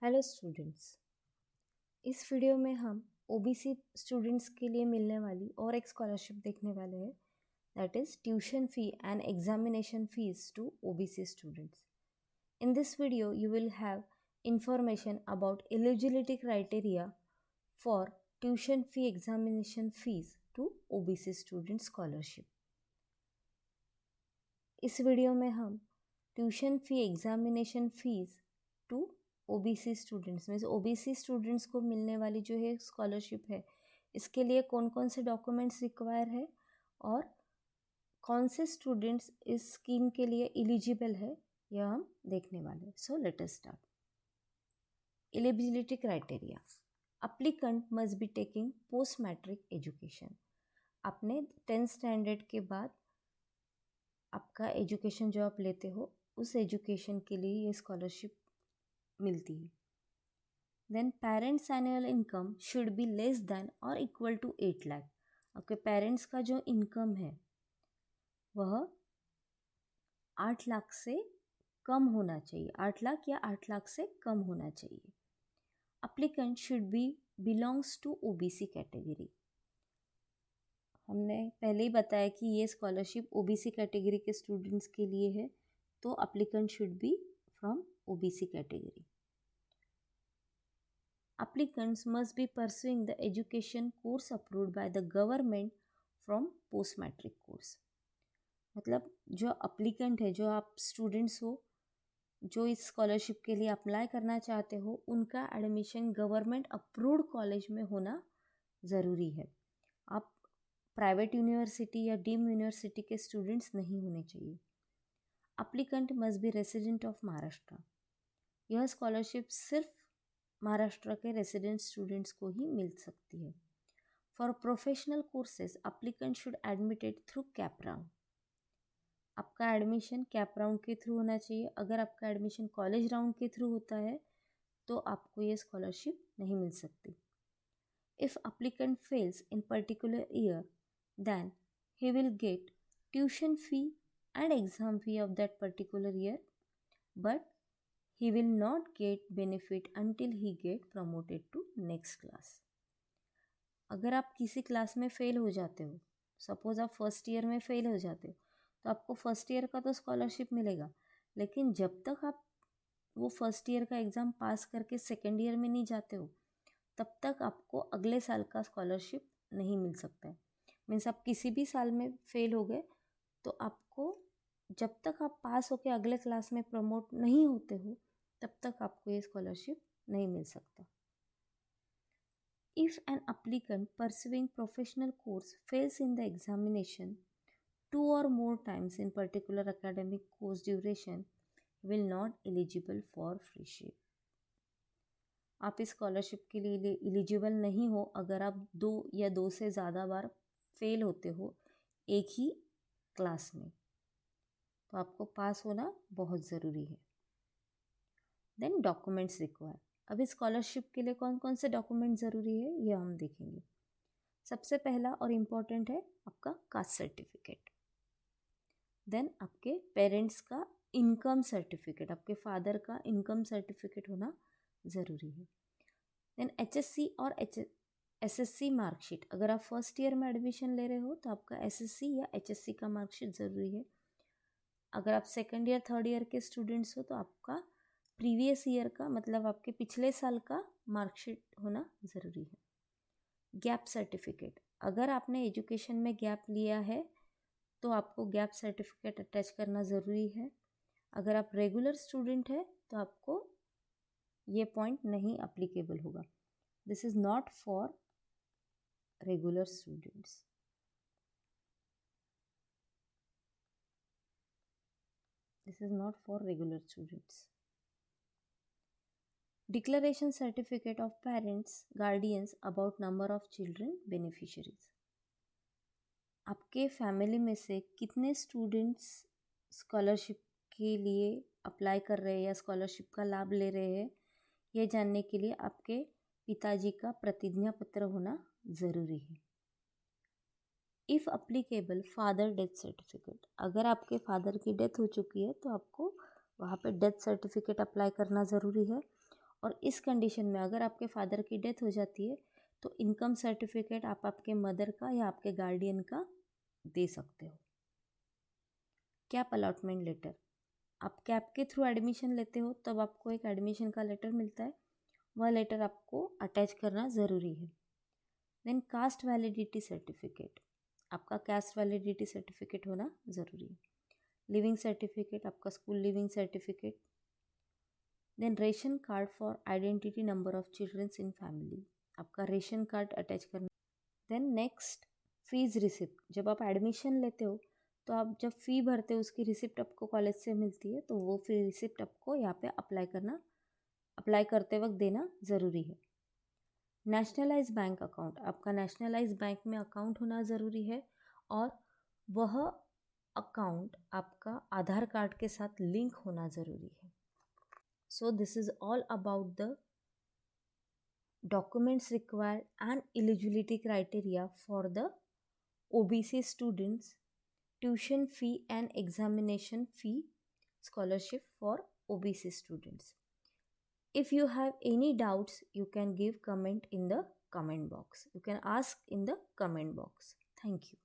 Hello students. इस video में हम ओबीसी स्टूडेंट्स के लिए मिलने वाली और एक स्कॉलरशिप देखने वाले हैं, that is tuition fee and examination fees to OBC students. In this video you will have information about eligibility criteria for tuition fee examination fees to OBC student scholarship. इस वीडियो में हम tuition fee examination fees to OBC students means OBC students को मिलने वाली जो है scholarship है, इसके लिए कौन कौन से डॉक्यूमेंट्स रिक्वायर है और कौन से स्टूडेंट्स इस स्कीम के लिए एलिजिबल है, यह हम देखने वाले हैं. So let us start. Eligibility criteria. Applicant must be taking post matric education. आपने 10th स्टैंडर्ड के बाद आपका एजुकेशन जो आप लेते हो उस एजुकेशन के लिए ये स्कॉलरशिप मिलती है. Then parents annual income should be less than और इक्वल टू 8 लाख. आपके पेरेंट्स का जो इनकम है वह 8 लाख से कम होना चाहिए. 8 लाख या 8 लाख से कम होना चाहिए. Applicant should be belongs to OBC category. हमने पहले ही बताया कि ये स्कॉलरशिप ओबीसी कैटेगरी के स्टूडेंट्स के लिए है, तो applicant should be from OBC category. Applicants must be pursuing the education course approved by the government from post matric course. मतलब जो अप्लीकेंट है, जो आप स्टूडेंट्स हो जो इस स्कॉलरशिप के लिए अप्लाई करना चाहते हो, उनका एडमिशन गवर्नमेंट अप्रूव्ड कॉलेज में होना ज़रूरी है. आप प्राइवेट यूनिवर्सिटी या डीम यूनिवर्सिटी के स्टूडेंट्स नहीं होने चाहिए. Applicant must B resident of Maharashtra. यह स्कॉलरशिप सिर्फ महाराष्ट्र के रेसिडेंट स्टूडेंट्स को ही मिल सकती है. For professional courses applicant should admitted through CAP round. आपका एडमिशन कैप राउंड के थ्रू होना चाहिए. अगर आपका एडमिशन कॉलेज राउंड के थ्रू होता है तो आपको ये स्कॉलरशिप नहीं मिल सकती. If applicant fails in particular year then he will get tuition fee and exam fee of that particular year, but he will not get benefit until he get promoted to next class. अगर आप किसी class में fail हो जाते हो, suppose आप first year में fail हो जाते हो, तो आपको फर्स्ट ईयर का तो स्कॉलरशिप मिलेगा, लेकिन जब तक आप वो फर्स्ट ईयर का एग्ज़ाम पास करके सेकेंड ईयर में नहीं जाते हो, तब तक आपको अगले साल का स्कॉलरशिप नहीं मिल सकता है. मीन्स आप किसी भी साल में फेल हो गए तो आपको जब तक आप पास होकर अगले क्लास में प्रमोट नहीं होते हो तब तक आपको ये स्कॉलरशिप नहीं मिल सकता. If an applicant pursuing professional course fails in the examination 2 or more times in particular academic course duration will not eligible for freeship. आप इस स्कॉलरशिप के लिए एलिजिबल नहीं हो अगर आप 2 या 2 से ज़्यादा बार फेल होते हो एक ही क्लास में, तो आपको पास होना बहुत ज़रूरी है. Then documents require. अभी स्कॉलरशिप के लिए कौन कौन से डॉक्यूमेंट ज़रूरी है ये हम देखेंगे. सबसे पहला और इम्पॉर्टेंट है आपका कास्ट सर्टिफिकेट. देन आपके पेरेंट्स का इनकम सर्टिफिकेट, आपके फादर का इनकम सर्टिफिकेट होना ज़रूरी है. देन एचएससी और एसएससी मार्कशीट. अगर आप फर्स्ट ईयर में एडमिशन ले रहे हो तो आपका एसएससी या एचएससी का मार्कशीट ज़रूरी है. अगर आप सेकेंड ईयर थर्ड ईयर के स्टूडेंट्स हो तो आपका प्रीवियस ईयर का मतलब आपके पिछले साल का मार्कशीट होना ज़रूरी है. Gap certificate. अगर आपने एजुकेशन में गैप लिया है तो आपको गैप सर्टिफिकेट अटैच करना ज़रूरी है. अगर आप रेगुलर स्टूडेंट है तो आपको ये पॉइंट नहीं अप्लीकेबल होगा. This is not for regular students. This is not for regular students. Declaration certificate of parents, guardians about number of children beneficiaries. आपके फैमिली में से कितने स्टूडेंट्स स्कॉलरशिप के लिए अप्लाई कर रहे हैं या स्कॉलरशिप का लाभ ले रहे हैं, ये जानने के लिए आपके पिताजी का प्रतिज्ञा पत्र होना ज़रूरी है. If applicable father death certificate. अगर आपके फादर की डेथ हो चुकी है तो आपको वहाँ पे डेथ सर्टिफिकेट अप्लाई करना ज़रूरी है. और इस कंडीशन में अगर आपके फादर की डेथ हो जाती है तो इनकम सर्टिफिकेट आप आपके मदर का या आपके गार्डियन का दे सकते हो। कैप अलॉटमेंट लेटर, आप कैप के थ्रू एडमिशन लेते हो तब आपको एक एडमिशन का लेटर मिलता है, वह लेटर आपको अटैच करना ज़रूरी है। देन कास्ट वैलिडिटी सर्टिफिकेट, आपका कास्ट वैलिडिटी सर्टिफिकेट होना ज़रूरी है। लिविंग सर्टिफिकेट, आपका school leaving certificate. Then ration card for identity number of childrens in family, आपका रेशन कार्ड अटैच करना। देन नेक्स्ट फीस रिसिप्ट, जब आप एडमिशन लेते हो तो आप जब फ़ी भरते हो उसकी रिसिप्ट आपको कॉलेज से मिलती है, तो वो फी रिसिप्ट आपको यहाँ पे अप्लाई करते वक्त देना ज़रूरी है। नेशनलाइज बैंक अकाउंट, आपका नेशनलाइज बैंक में अकाउंट होना ज़रूरी है और वह अकाउंट आपका आधार कार्ड के साथ लिंक होना ज़रूरी है। So this is all about the documents required and eligibility criteria for the OBC students, tuition fee and examination fee scholarship for OBC students. If you have any doubts, you can give comment in the comment box. You can ask in the comment box. Thank you.